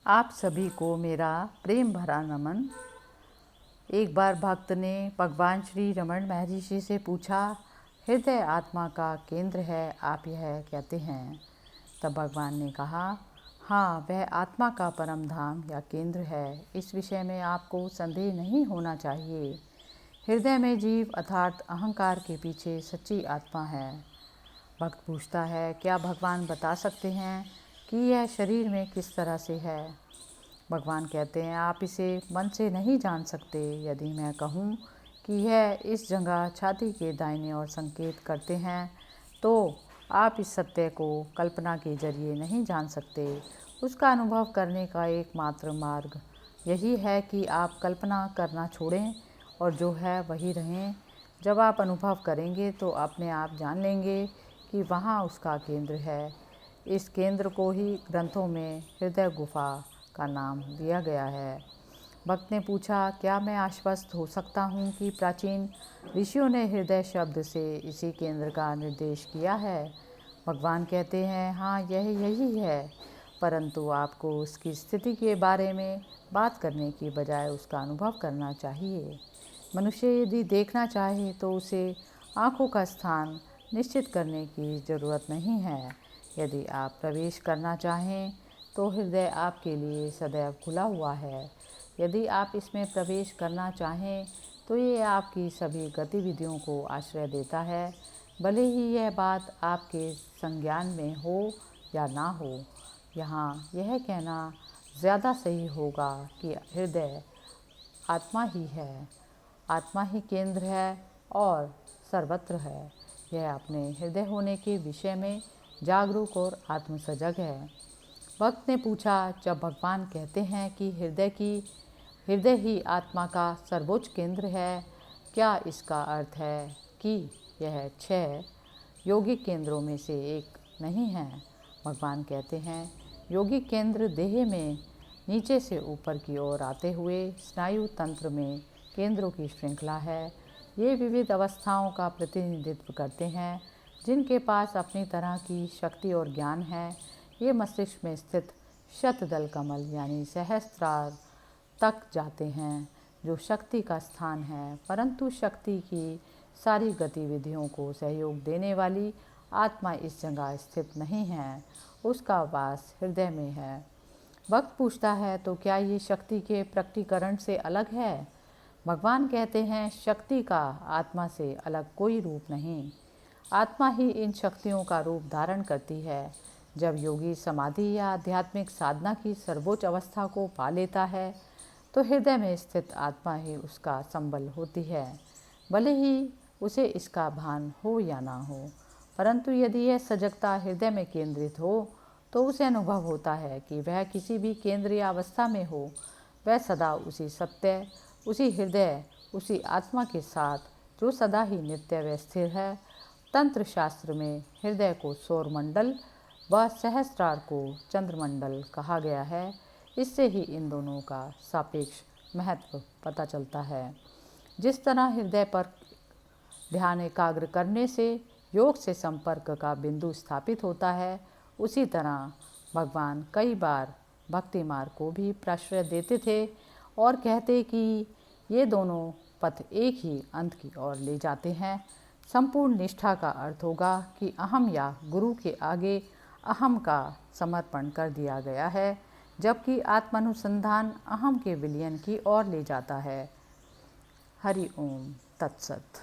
आप सभी को मेरा प्रेम भरा नमन। एक बार भक्त ने भगवान श्री रमण महर्षि से पूछा, हृदय आत्मा का केंद्र है, आप यह कहते हैं? तब भगवान ने कहा, हाँ, वह आत्मा का परम धाम या केंद्र है। इस विषय में आपको संदेह नहीं होना चाहिए। हृदय में जीव अर्थात अहंकार के पीछे सच्ची आत्मा है। भक्त पूछता है, क्या भगवान बता सकते हैं कि यह शरीर में किस तरह से है? भगवान कहते हैं, आप इसे मन से नहीं जान सकते। यदि मैं कहूँ कि यह इस जगह छाती के दाहिने ओर संकेत करते हैं, तो आप इस सत्य को कल्पना के जरिए नहीं जान सकते। उसका अनुभव करने का एकमात्र मार्ग यही है कि आप कल्पना करना छोड़ें और जो है वही रहें। जब आप अनुभव करेंगे तो अपने आप जान लेंगे कि वहाँ उसका केंद्र है। इस केंद्र को ही ग्रंथों में हृदय गुफा का नाम दिया गया है। भक्त ने पूछा, क्या मैं आश्वस्त हो सकता हूँ कि प्राचीन ऋषियों ने हृदय शब्द से इसी केंद्र का निर्देश किया है? भगवान कहते हैं, हाँ, यही है, परंतु आपको उसकी स्थिति के बारे में बात करने की बजाय उसका अनुभव करना चाहिए। मनुष्य यदि देखना चाहे तो उसे आँखों का स्थान निश्चित करने की ज़रूरत नहीं है। यदि आप प्रवेश करना चाहें तो हृदय आपके लिए सदैव खुला हुआ है। यदि आप इसमें प्रवेश करना चाहें तो ये आपकी सभी गतिविधियों को आश्रय देता है, भले ही यह बात आपके संज्ञान में हो या ना हो। यहाँ यह कहना ज़्यादा सही होगा कि हृदय आत्मा ही है, आत्मा ही केंद्र है और सर्वत्र है। यह अपने हृदय होने के विषय में जागरूक और आत्मसजग है। भक्त ने पूछा, जब भगवान कहते हैं कि हृदय ही आत्मा का सर्वोच्च केंद्र है, क्या इसका अर्थ है कि यह 6 यौगिक केंद्रों में से एक नहीं है? भगवान कहते हैं, यौगिक केंद्र देह में नीचे से ऊपर की ओर आते हुए स्नायु तंत्र में केंद्रों की श्रृंखला है। ये विविध अवस्थाओं का प्रतिनिधित्व करते हैं, जिनके पास अपनी तरह की शक्ति और ज्ञान है। ये मस्तिष्क में स्थित शतदल कमल यानी सहस्त्रार तक जाते हैं, जो शक्ति का स्थान है, परंतु शक्ति की सारी गतिविधियों को सहयोग देने वाली आत्मा इस जगह स्थित नहीं है, उसका वास हृदय में है। भक्त पूछता है, तो क्या ये शक्ति के प्रकटीकरण से अलग है? भगवान कहते हैं, शक्ति का आत्मा से अलग कोई रूप नहीं, आत्मा ही इन शक्तियों का रूप धारण करती है। जब योगी समाधि या आध्यात्मिक साधना की सर्वोच्च अवस्था को पा लेता है तो हृदय में स्थित आत्मा ही उसका संबल होती है, भले ही उसे इसका भान हो या ना हो। परंतु यदि यह सजगता हृदय में केंद्रित हो तो उसे अनुभव होता है कि वह किसी भी केंद्रीय अवस्था में हो, वह सदा उसी सत्य, उसी हृदय, उसी आत्मा के साथ जो सदा ही नित्य व स्थिर है। तंत्र शास्त्र में हृदय को सौरमंडल व सहस्त्रार को चंद्रमंडल कहा गया है। इससे ही इन दोनों का सापेक्ष महत्व पता चलता है। जिस तरह हृदय पर ध्यान एकाग्र करने से योग से संपर्क का बिंदु स्थापित होता है, उसी तरह भगवान कई बार भक्ति मार्ग को भी प्रश्रय देते थे और कहते कि ये दोनों पथ एक ही अंत की ओर ले जाते हैं। संपूर्ण निष्ठा का अर्थ होगा कि अहम या गुरु के आगे अहम का समर्पण कर दिया गया है, जबकि आत्मानुसंधान अहम के विलयन की ओर ले जाता है। हरि ओम तत्सत।